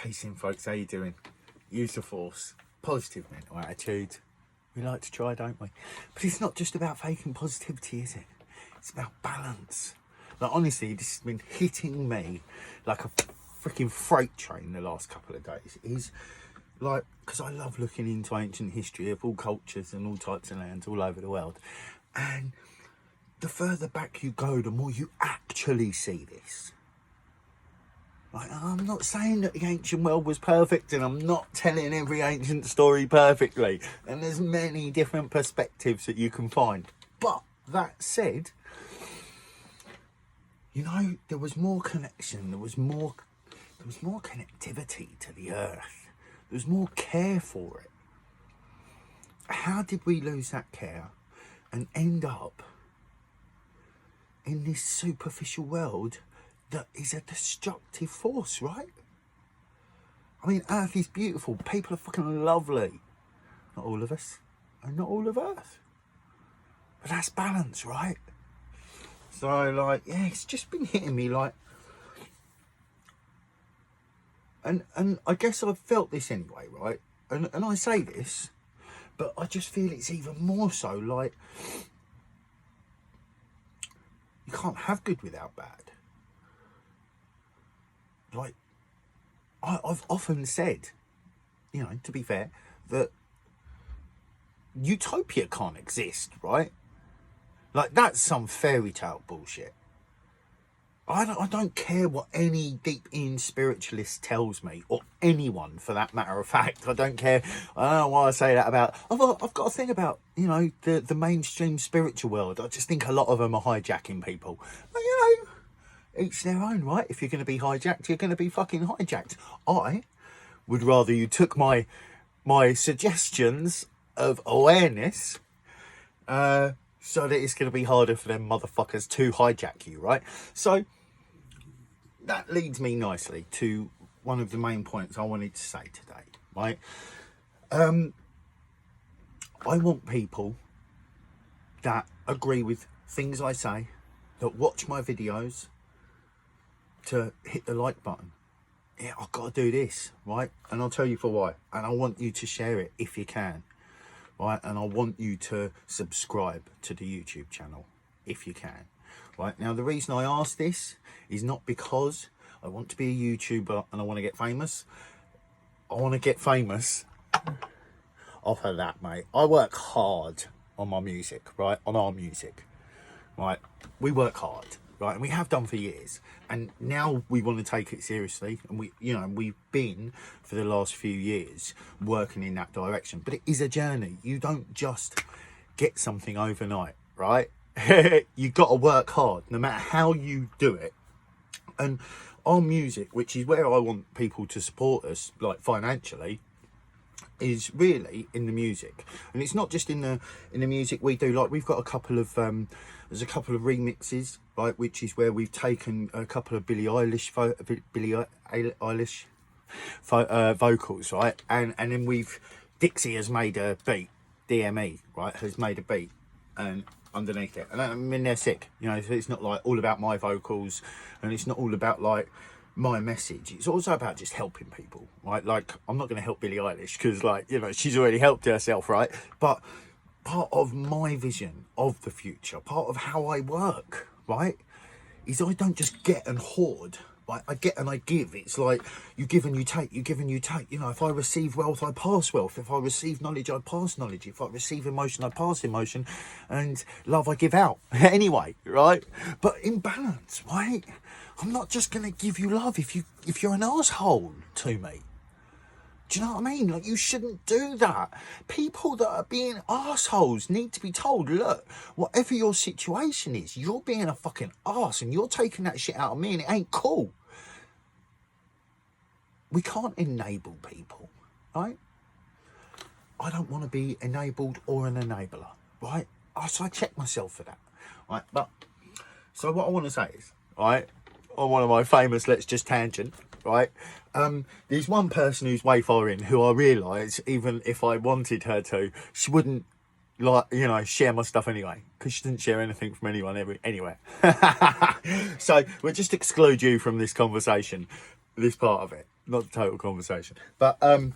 Peace in, folks. How you doing? Use the force. Positive mental attitude. We like to try, don't we? But it's not just about faking positivity, is it? It's about balance. Like, honestly, this has been hitting me like a freaking freight train the last couple of days. Is like, because I love looking into ancient history of all cultures and all types of lands all over the world. And the further back you go, the more you actually see this. Like, I'm not saying that the ancient world was perfect, and I'm not telling every ancient story perfectly. And there's many different perspectives that you can find. But that said, you know, there was more connection. There was more connectivity to the earth. There was more care for it. How did we lose that care and end up in this superficial world that is a destructive force, right? I mean, Earth is beautiful. People are fucking lovely. Not all of us, and not all of Earth. But that's balance, right? So, like, yeah, it's just been hitting me, like, and I guess I've felt this anyway, right? And I say this, but I just feel it's even more so, like, you can't have good without bad. Like, I've often said, you know, to be fair, that utopia can't exist, right? Like, that's some fairy tale bullshit. I don't care what any deep in spiritualist tells me, or anyone for that matter of fact. I don't care. I don't know why I say that about. I've got a thing about, you know, the mainstream spiritual world. I just think a lot of them are hijacking people. But, you know, each their own, right? If you're going to be hijacked, you're going to be fucking hijacked. I would rather you took my suggestions of awareness, so that it's going to be harder for them motherfuckers to hijack you, right? So that leads me nicely to one of the main points I wanted to say today, right? I want people that agree with things I say, that watch my videos, to hit the like button. Yeah, I've got to do this, right? And I'll tell you for why. And I want you to share it if you can, right? And I want you to subscribe to the YouTube channel if you can, right? Now, the reason I ask this is not because I want to be a YouTuber and I want to get famous. I want to get famous off of that, mate. I work hard on my music, right? On our music, right? We work hard, right? And we have done for years. And now we want to take it seriously. And we've been for the last few years working in that direction. But it is a journey. You don't just get something overnight, right? You got to work hard, no matter how you do it. And our music, which is where I want people to support us, like financially, is really in the music. And it's not just in the music we do. Like, we've got a couple of there's a couple of remixes, right, which is where we've taken a couple of Billie Eilish vocals, right, and then Dixie has made a beat, DME, right, has made a beat and underneath it, and I mean, they're sick, you know. So it's not like all about my vocals, and it's not all about like my message. It's also about just helping people, right? Like, I'm not going to help Billie Eilish because, like, you know, she's already helped herself, right? But part of my vision of the future, part of how I work, right, is I don't just get and hoard. Right? I get and I give. It's like you give and you take, you give and you take. You know, if I receive wealth, I pass wealth. If I receive knowledge, I pass knowledge. If I receive emotion, I pass emotion. And love, I give out. Anyway, right? But in balance, right? I'm not just going to give you love if you're an asshole to me. Do you know what I mean? Like, you shouldn't do that. People that are being assholes need to be told, look, whatever your situation is, you're being a fucking arse and you're taking that shit out of me and it ain't cool. We can't enable people, right? I don't want to be enabled or an enabler, right? So I check myself for that, right? But, so what I want to say is, right, on one of my famous Let's Just Tangent, right, there's one person who's way foreign who I realise, even if I wanted her to, she wouldn't, like, you know, share my stuff anyway, because she didn't share anything from anyone anywhere. So we'll just exclude you from this conversation, this part of it, not the total conversation. But I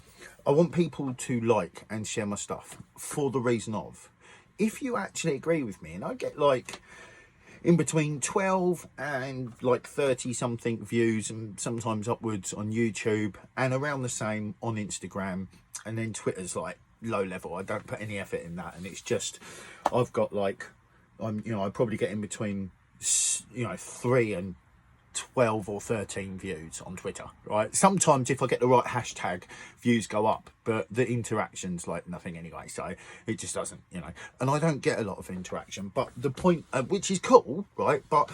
want people to like and share my stuff for the reason of, if you actually agree with me, and I get like in between 12 and like 30 something views, and sometimes upwards on YouTube, and around the same on Instagram, and then Twitter's like low level. I don't put any effort in that, and it's just, I've got like, I probably get in between 3 and 12 or 13 views on Twitter, right? Sometimes if I get the right hashtag, views go up, but the interaction's like nothing anyway, so it just doesn't, and I don't get a lot of interaction. But the point, which is cool, right? But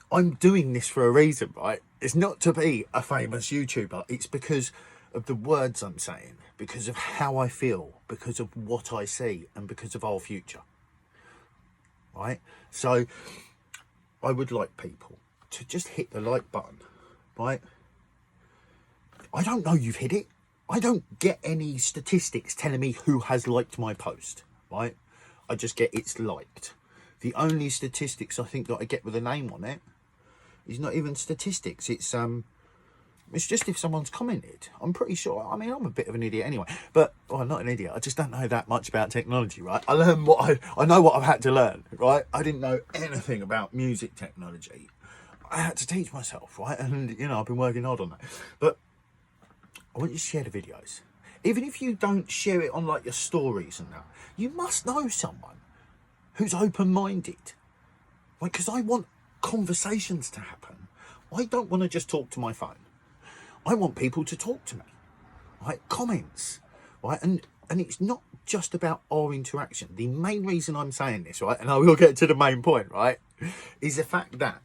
I'm doing this for a reason, right? It's not to be a famous YouTuber. It's because of the words I'm saying, because of how I feel, because of what I see, and because of our future, right? So I would like people to just hit the like button, right? I don't know you've hit it. I don't get any statistics telling me who has liked my post, right? I just get it's liked. The only statistics I think that I get with a name on it is not even statistics. It's just if someone's commented. I'm pretty sure. I mean, I'm a bit of an idiot anyway, but well, not an idiot. I just don't know that much about technology, right? I learned I know what I've had to learn, right? I didn't know anything about music technology. I had to teach myself, right? And, I've been working hard on that. But I want you to share the videos. Even if you don't share it on, like, your stories and that, you must know someone who's open-minded. Like, because I want conversations to happen. I don't want to just talk to my phone. I want people to talk to me, right? Comments, right? And it's not just about our interaction. The main reason I'm saying this, right, and I will get to the main point, right, is the fact that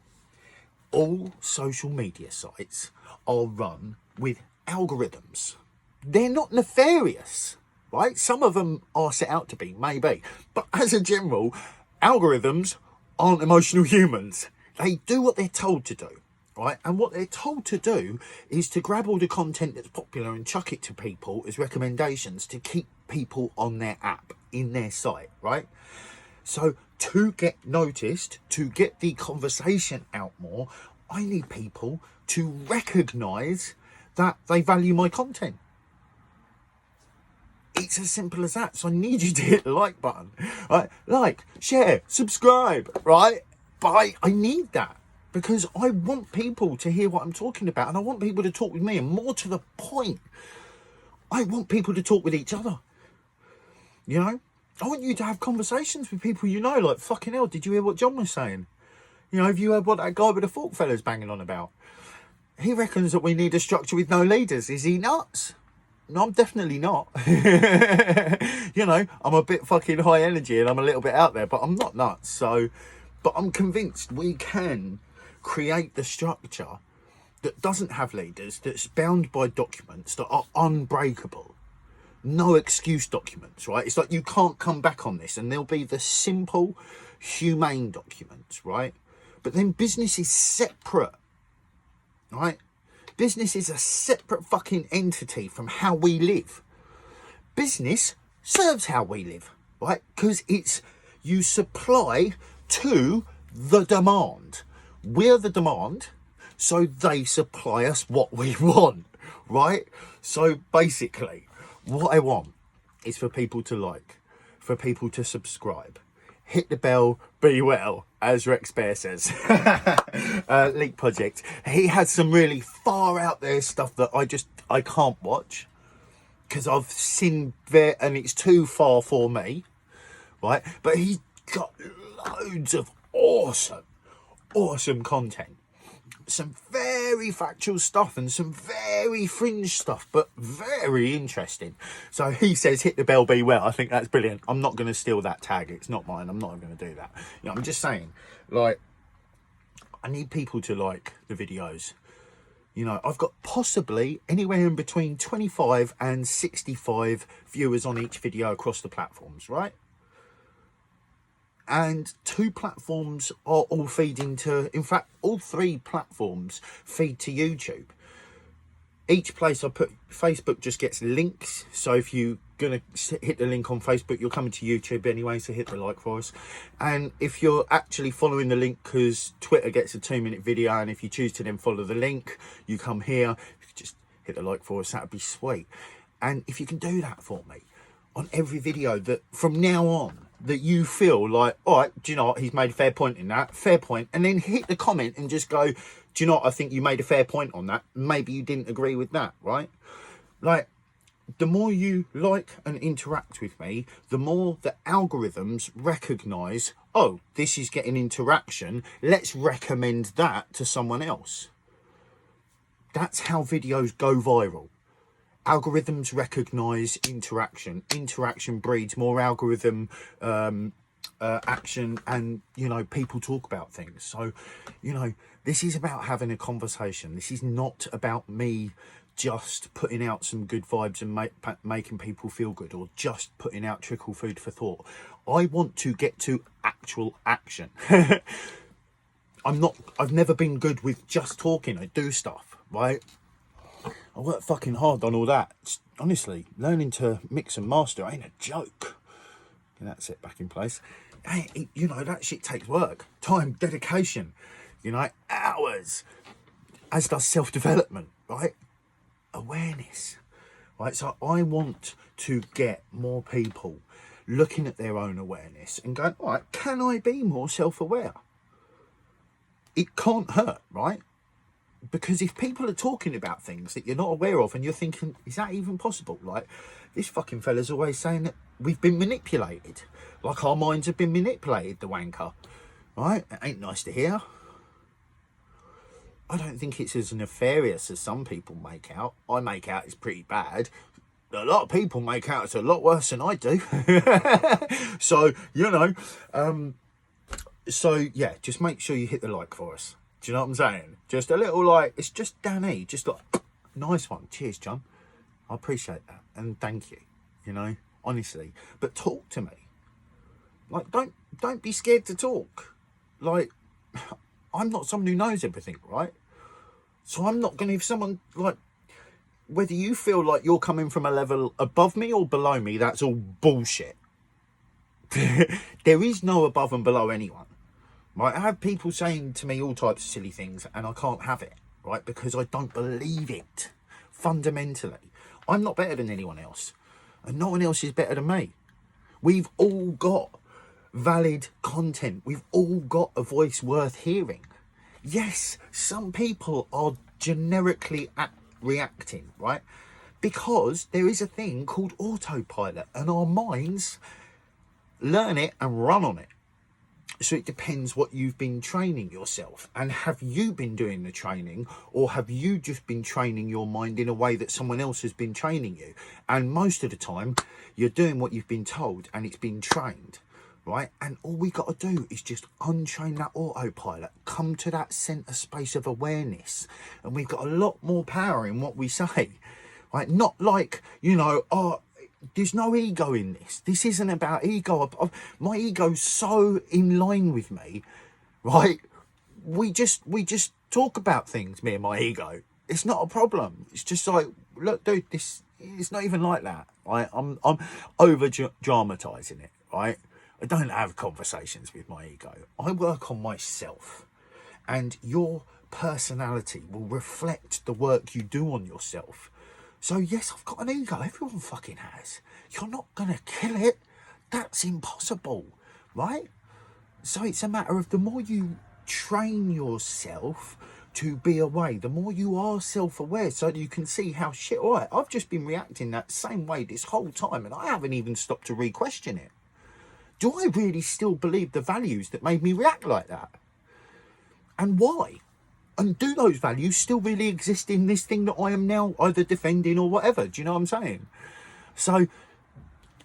all social media sites are run with algorithms. They're not nefarious, right? Some of them are set out to be, maybe. But as a general, algorithms aren't emotional humans. They do what they're told to do, right? And what they're told to do is to grab all the content that's popular and chuck it to people as recommendations to keep people on their app, in their site, right? So to get noticed, to get the conversation out more, I need people to recognise that they value my content. It's as simple as that. So I need you to hit the like button, right? Like, share, subscribe, right? But I need that because I want people to hear what I'm talking about, and I want people to talk with me, and more to the point, I want people to talk with each other. I want you to have conversations with people like, fucking hell, did you hear what John was saying? Have you heard what that guy with the fork fella's banging on about? He reckons that we need a structure with no leaders. Is he nuts? No, I'm definitely not. I'm a bit fucking high energy and I'm a little bit out there, but I'm not nuts. But I'm convinced we can create the structure that doesn't have leaders, that's bound by documents that are unbreakable. No excuse documents, right? It's like you can't come back on this, and there'll be the simple, humane documents, right? But then business is separate, right? Business is a separate fucking entity from how we live. Business serves how we live, right? Because it's you supply to the demand. We're the demand, so they supply us what we want, right? So basically, what I want is for people to like, for people to subscribe, hit the bell, be well, as Rex Bear says. Leak Project. He has some really far out there stuff that I can't watch because I've seen there and it's too far for me, right? But he's got loads of awesome content. Some very factual stuff and some very fringe stuff, but very interesting. So he says, hit the bell, be well. I think that's brilliant. I'm not going to steal that tag. It's not mine. I'm not going to do that. I'm just saying, like, I need people to like the videos. I've got possibly anywhere in between 25 and 65 viewers on each video across the platforms, right? And 2 platforms are all feeding to, in fact, all 3 platforms feed to YouTube. Each place I put, Facebook just gets links. So if you're going to hit the link on Facebook, you're coming to YouTube anyway, so hit the like for us. And if you're actually following the link, because Twitter gets a 2-minute video, and if you choose to then follow the link, you come here, just hit the like for us, that'd be sweet. And if you can do that for me on every video, that from now on that you feel like, all right, do you know what, he's made a fair point in that, fair point, and then hit the comment and just go, do you know what, I think you made a fair point on that, maybe you didn't agree with that, right? Like, the more you like and interact with me, the more the algorithms recognize, oh, this is getting interaction, let's recommend that to someone else. That's how videos go viral. Algorithms recognize interaction. Interaction breeds more algorithm action, and, you know, people talk about things. So, you know, this is about having a conversation. This is not about me just putting out some good vibes and making people feel good, or just putting out trickle food for thought. I want to get to actual action. I've never been good with just talking. I do stuff, right? I work fucking hard on all that. Honestly, learning to mix and master ain't a joke. And that's it, back in place. Hey, you know, that shit takes work, time, dedication, you know, hours. As does self-development, right? Awareness, right? So I want to get more people looking at their own awareness and going, all right, can I be more self-aware? It can't hurt, right? Because if people are talking about things that you're not aware of and you're thinking, is that even possible? Like, this fucking fella's always saying that we've been manipulated. Like our minds have been manipulated, the wanker. Right? It ain't nice to hear. I don't think it's as nefarious as some people make out. I make out it's pretty bad. A lot of people make out it's a lot worse than I do. So, you know, so yeah, just make sure you hit the like for us. Do you know what I'm saying? Just a little like, it's just Danny, just like, nice one. Cheers, John. I appreciate that. And thank you, you know, honestly. But talk to me. Like, don't be scared to talk. Like, I'm not someone who knows everything, right? So I'm not going to, if someone, like, whether you feel like you're coming from a level above me or below me, that's all bullshit. There is no above and below anyone. Right, I have people saying to me all types of silly things and I can't have it, right? Because I don't believe it. Fundamentally, I'm not better than anyone else, and no one else is better than me. We've all got valid content. We've all got a voice worth hearing. Yes, some people are generically reacting, right? Because there is a thing called autopilot and our minds learn it and run on it. So it depends what you've been training yourself. And have you been doing the training, or have you just been training your mind in a way that someone else has been training you? And most of the time, you're doing what you've been told and it's been trained, right? And all we got to do is just untrain that autopilot, come to that center space of awareness. And we've got a lot more power in what we say, right? Not like, you know, oh, there's no ego in this. This isn't about ego. My ego's so in line with me, right? We just talk about things, me and my ego. It's not a problem. It's just like, look, dude, it's not even like that. Right? I'm over dramatizing it, right? I don't have conversations with my ego. I work on myself, and your personality will reflect the work you do on yourself. So yes, I've got an ego. Everyone fucking has. You're not going to kill it. That's impossible, right? So it's a matter of the more you train yourself to be away, the more you are self-aware, so that you can see how shit, all right, I've just been reacting that same way this whole time and I haven't even stopped to re-question it. Do I really still believe the values that made me react like that? And why? And do those values still really exist in this thing that I am now either defending or whatever? Do you know what I'm saying? So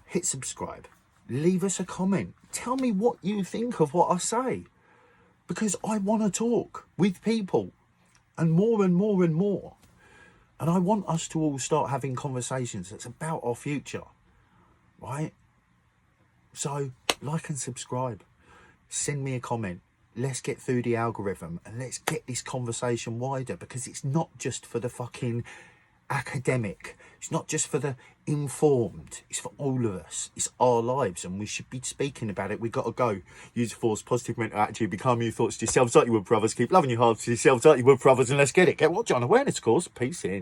hit subscribe. Leave us a comment. Tell me what you think of what I say. Because I want to talk with people. And more and more and more. And I want us to all start having conversations that's about our future. Right? So like and subscribe. Send me a comment. Let's get through the algorithm and let's get this conversation wider, because it's not just for the fucking academic. It's not just for the informed. It's for all of us. It's our lives and we should be speaking about it. We got to go. Use the force, positive mental attitude, become your thoughts to yourselves like you would, brothers. Keep loving your hearts to yourselves like you would, brothers, and let's get it. Get watch on awareness course. Peace in.